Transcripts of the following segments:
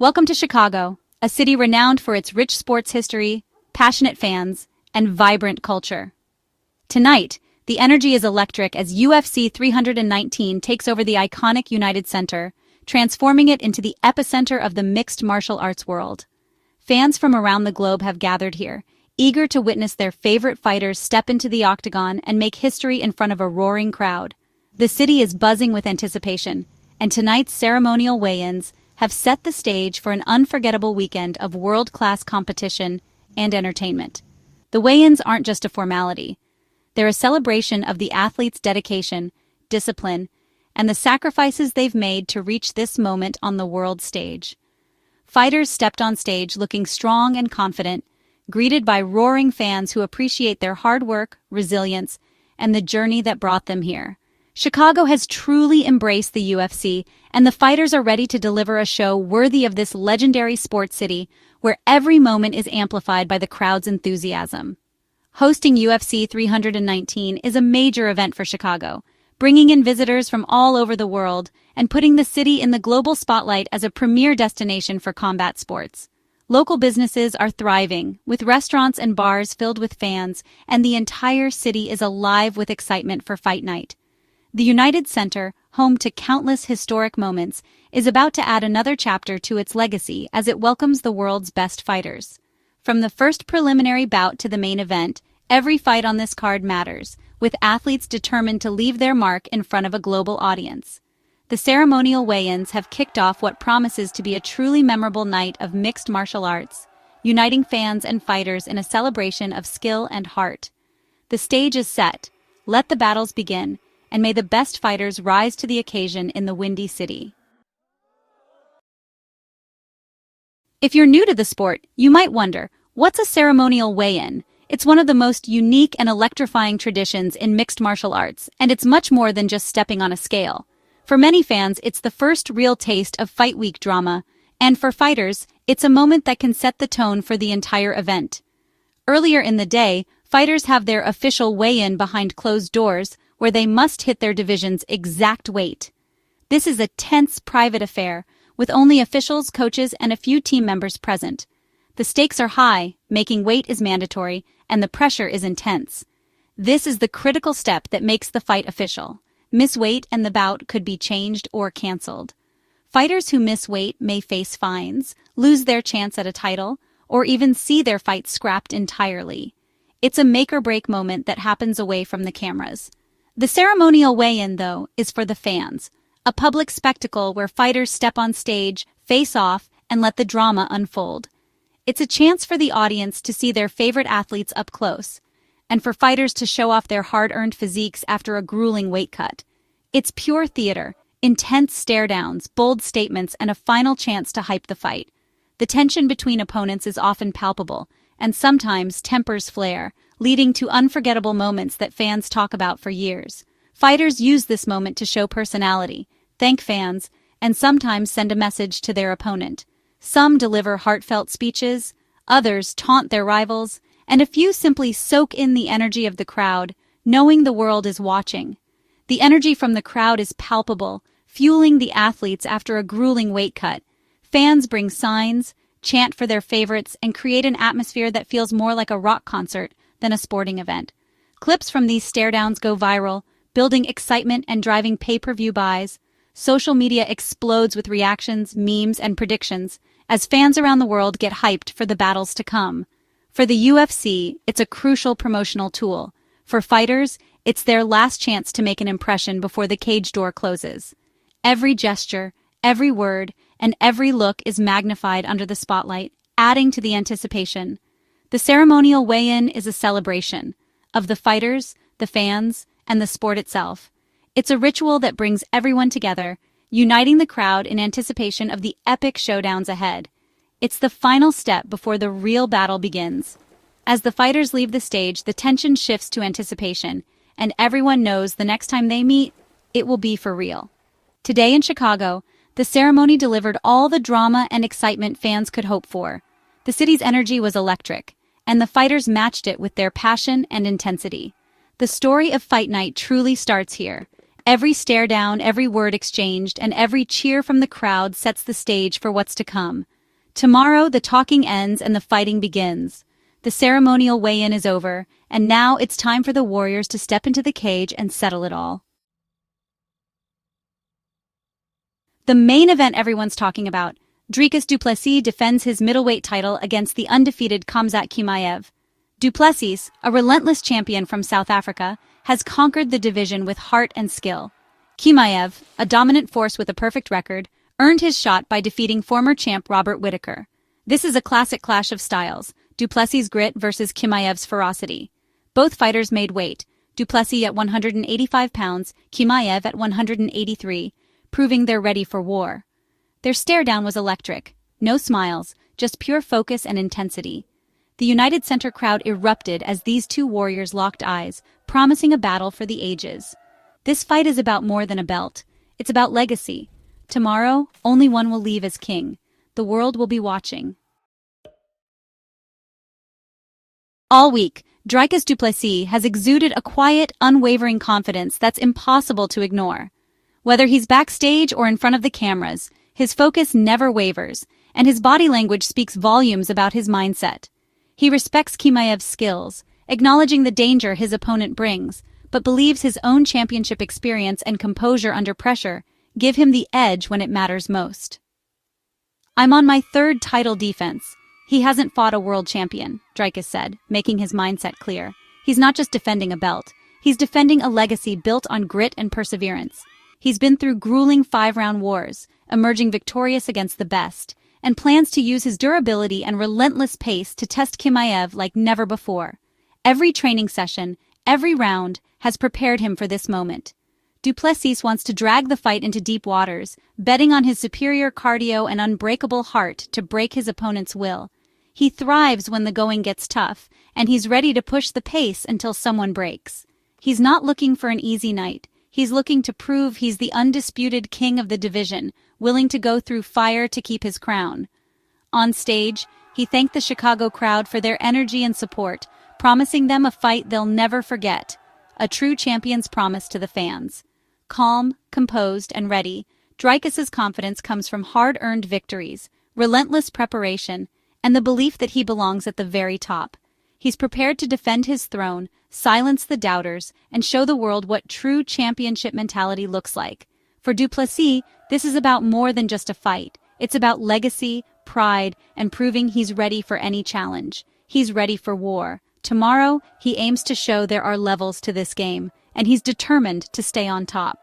Welcome to Chicago, a city renowned for its rich sports history, passionate fans, and vibrant culture. Tonight, the energy is electric as UFC 319 takes over the iconic United Center, transforming it into the epicenter of the mixed martial arts world. Fans from around the globe have gathered here, eager to witness their favorite fighters step into the octagon and make history in front of a roaring crowd. The city is buzzing with anticipation, and tonight's ceremonial weigh-ins have set the stage for an unforgettable weekend of world-class competition and entertainment. The weigh-ins aren't just a formality. They're a celebration of the athletes' dedication, discipline, and the sacrifices they've made to reach this moment on the world stage. Fighters stepped on stage looking strong and confident, greeted by roaring fans who appreciate their hard work, resilience, and the journey that brought them here. Chicago has truly embraced the UFC, and the fighters are ready to deliver a show worthy of this legendary sports city, where every moment is amplified by the crowd's enthusiasm. Hosting UFC 319 is a major event for Chicago, bringing in visitors from all over the world and putting the city in the global spotlight as a premier destination for combat sports. Local businesses are thriving, with restaurants and bars filled with fans, and the entire city is alive with excitement for Fight Night. The United Center, home to countless historic moments, is about to add another chapter to its legacy as it welcomes the world's best fighters. From the first preliminary bout to the main event, every fight on this card matters, with athletes determined to leave their mark in front of a global audience. The ceremonial weigh-ins have kicked off what promises to be a truly memorable night of mixed martial arts, uniting fans and fighters in a celebration of skill and heart. The stage is set. Let the battles begin, and may the best fighters rise to the occasion in the Windy City. If you're new to the sport, you might wonder, what's a ceremonial weigh-in? It's one of the most unique and electrifying traditions in mixed martial arts, and it's much more than just stepping on a scale. For many fans, it's the first real taste of Fight Week drama, and for fighters, it's a moment that can set the tone for the entire event. Earlier in the day, fighters have their official weigh-in behind closed doors, where they must hit their division's exact weight. This is a tense private affair, with only officials, coaches, and a few team members present. The stakes are high, making weight is mandatory, and the pressure is intense. This is the critical step that makes the fight official. Miss weight and the bout could be changed or canceled. Fighters who miss weight may face fines, lose their chance at a title, or even see their fight scrapped entirely. It's a make-or-break moment that happens away from the cameras. The ceremonial weigh-in, though, is for the fans, a public spectacle where fighters step on stage, face off, and let the drama unfold. It's a chance for the audience to see their favorite athletes up close, and for fighters to show off their hard-earned physiques after a grueling weight cut. It's pure theater, intense stare-downs, bold statements, and a final chance to hype the fight. The tension between opponents is often palpable, and sometimes tempers flare, leading to unforgettable moments that fans talk about for years. Fighters use this moment to show personality, thank fans, and sometimes send a message to their opponent. Some deliver heartfelt speeches, others taunt their rivals, and a few simply soak in the energy of the crowd, knowing the world is watching. The energy from the crowd is palpable, fueling the athletes after a grueling weight cut. Fans bring signs, chant for their favorites, and create an atmosphere that feels more like a rock concert than a sporting event. Clips from these stare-downs go viral, building excitement and driving pay-per-view buys. Social media explodes with reactions, memes, and predictions as fans around the world get hyped for the battles to come. For the UFC, it's a crucial promotional tool. For fighters, it's their last chance to make an impression before the cage door closes. Every gesture, every word, and every look is magnified under the spotlight, adding to the anticipation. The ceremonial weigh-in is a celebration of the fighters, the fans, and the sport itself. It's a ritual that brings everyone together, uniting the crowd in anticipation of the epic showdowns ahead. It's the final step before the real battle begins. As the fighters leave the stage, the tension shifts to anticipation, and everyone knows the next time they meet, it will be for real. Today in Chicago, the ceremony delivered all the drama and excitement fans could hope for. The city's energy was electric, and the fighters matched it with their passion and intensity. The story of Fight Night truly starts here. Every stare down, every word exchanged, and every cheer from the crowd sets the stage for what's to come. Tomorrow, the talking ends and the fighting begins. The ceremonial weigh-in is over, and now it's time for the warriors to step into the cage and settle it all. The main event everyone's talking about. Dricus Du Plessis defends his middleweight title against the undefeated Khamzat Chimaev. Du Plessis, a relentless champion from South Africa, has conquered the division with heart and skill. Chimaev, a dominant force with a perfect record, earned his shot by defeating former champ Robert Whittaker. This is a classic clash of styles, Du Plessis' grit versus Chimaev's ferocity. Both fighters made weight, Du Plessis at 185 pounds, Chimaev at 183, proving they're ready for war. Their stare-down was electric. No smiles, just pure focus and intensity. The United Center crowd erupted as these two warriors locked eyes, promising a battle for the ages. This fight is about more than a belt. It's about legacy. Tomorrow, only one will leave as king. The world will be watching. All week, Dricus Du Plessis has exuded a quiet, unwavering confidence that's impossible to ignore. Whether he's backstage or in front of the cameras, his focus never wavers, and his body language speaks volumes about his mindset. He respects Chimaev's skills, acknowledging the danger his opponent brings, but believes his own championship experience and composure under pressure give him the edge when it matters most. "I'm on my third title defense. He hasn't fought a world champion," Dricus said, making his mindset clear. He's not just defending a belt. He's defending a legacy built on grit and perseverance. He's been through grueling 5-round wars, emerging victorious against the best, and plans to use his durability and relentless pace to test Chimaev like never before. Every training session, every round, has prepared him for this moment. Du Plessis wants to drag the fight into deep waters, betting on his superior cardio and unbreakable heart to break his opponent's will. He thrives when the going gets tough, and he's ready to push the pace until someone breaks. He's not looking for an easy night. He's looking to prove he's the undisputed king of the division, willing to go through fire to keep his crown. On stage, he thanked the Chicago crowd for their energy and support, promising them a fight they'll never forget. A true champion's promise to the fans. Calm, composed, and ready, Dricus's confidence comes from hard-earned victories, relentless preparation, and the belief that he belongs at the very top. He's prepared to defend his throne, silence the doubters, and show the world what true championship mentality looks like. For Du Plessis, this is about more than just a fight. It's about legacy, pride, and proving he's ready for any challenge. He's ready for war. Tomorrow, he aims to show there are levels to this game, and he's determined to stay on top.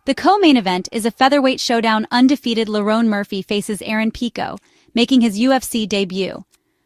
The co-main event is a featherweight showdown. Undefeated Lerone Murphy faces Aaron Pico, making his UFC debut.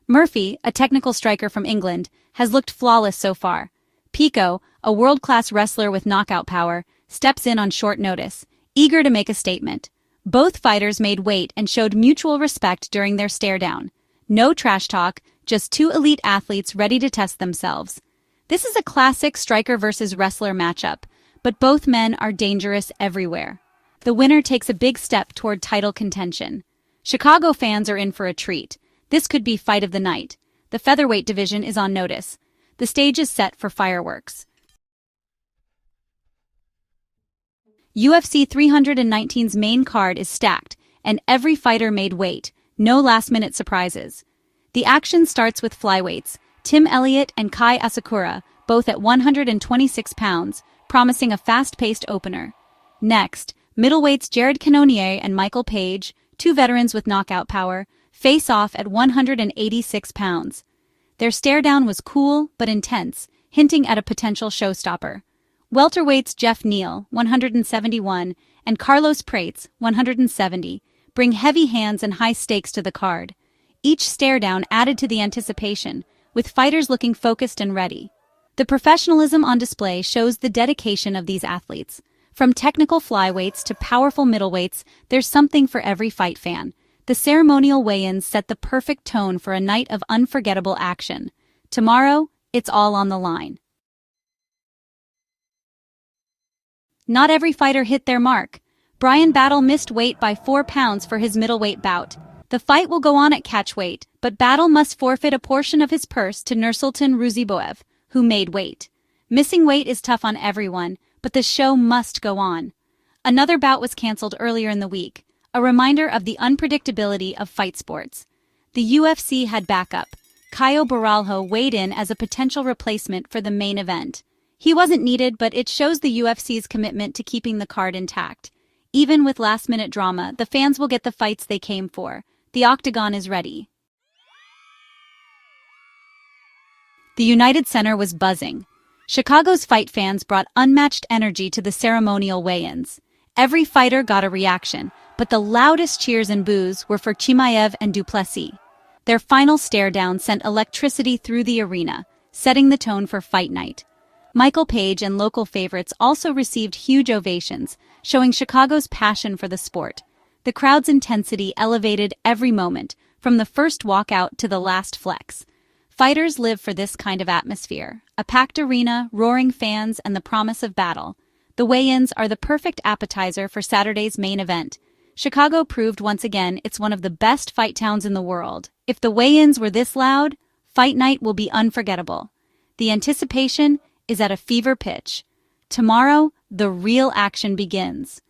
Murphy, a technical striker from England, has looked flawless so far. Pico, a world-class wrestler with knockout power, steps in on short notice, eager to make a statement. Both fighters made weight and showed mutual respect during their stare-down. No trash talk, just two elite athletes ready to test themselves. This is a classic striker versus wrestler matchup, but both men are dangerous everywhere. The winner takes a big step toward title contention. Chicago fans are in for a treat. This could be fight of the night. The featherweight division is on notice. The stage is set for fireworks. UFC 319's main card is stacked, and every fighter made weight. No last-minute surprises. The action starts with flyweights, Tim Elliott and Kai Asakura, both at 126 pounds, promising a fast-paced opener. Next, middleweights Jared Cannonier and Michael Page, two veterans with knockout power, face off at 186 pounds. Their stare-down was cool but intense, hinting at a potential showstopper. Welterweights Jeff Neal, 171, and Carlos Prates, 170, bring heavy hands and high stakes to the card. Each stare-down added to the anticipation, with fighters looking focused and ready. The professionalism on display shows the dedication of these athletes. From technical flyweights to powerful middleweights, there's something for every fight fan. The ceremonial weigh-ins set the perfect tone for a night of unforgettable action. Tomorrow, it's all on the line. Not every fighter hit their mark. Brian Battle missed weight by 4 pounds for his middleweight bout. The fight will go on at catchweight, but Battle must forfeit a portion of his purse to Nursultan Ruziboev, who made weight. Missing weight is tough on everyone, but the show must go on. Another bout was canceled earlier in the week, a reminder of the unpredictability of fight sports. The UFC had backup. Caio Borralho weighed in as a potential replacement for the main event. He wasn't needed, but it shows the UFC's commitment to keeping the card intact. Even with last-minute drama, the fans will get the fights they came for. The octagon is ready. The United Center was buzzing. Chicago's fight fans brought unmatched energy to the ceremonial weigh-ins. Every fighter got a reaction, but the loudest cheers and boos were for Chimaev and Du Plessis. Their final stare-down sent electricity through the arena, setting the tone for fight night. Michael Page and local favorites also received huge ovations, showing Chicago's passion for the sport. The crowd's intensity elevated every moment, from the first walkout to the last flex. Fighters live for this kind of atmosphere, a packed arena, roaring fans, and the promise of battle. The weigh-ins are the perfect appetizer for Saturday's main event. Chicago proved once again it's one of the best fight towns in the world. If the weigh-ins were this loud, fight night will be unforgettable. The anticipation is at a fever pitch. Tomorrow, the real action begins.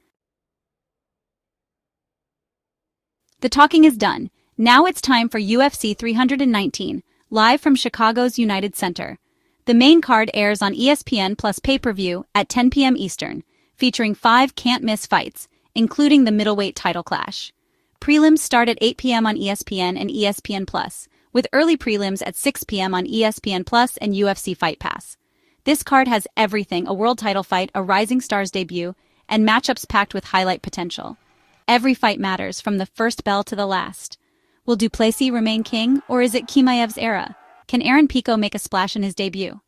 The talking is done. Now it's time for UFC 319, live from Chicago's United Center. The main card airs on ESPN Plus pay-per-view at 10 p.m. Eastern, featuring 5 can't-miss fights, including the middleweight title clash. Prelims start at 8 p.m. on ESPN and ESPN Plus, with early prelims at 6 p.m. on ESPN Plus and UFC Fight Pass. This card has everything: a world title fight, a rising star's debut, and matchups packed with highlight potential. Every fight matters, from the first bell to the last. Will Du Plessis remain king, or is it Chimaev's era? Can Aaron Pico make a splash in his debut?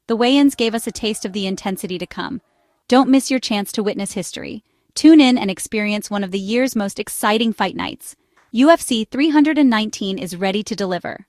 The weigh-ins gave us a taste of the intensity to come. Don't miss your chance to witness history. Tune in and experience one of the year's most exciting fight nights. UFC 319 is ready to deliver.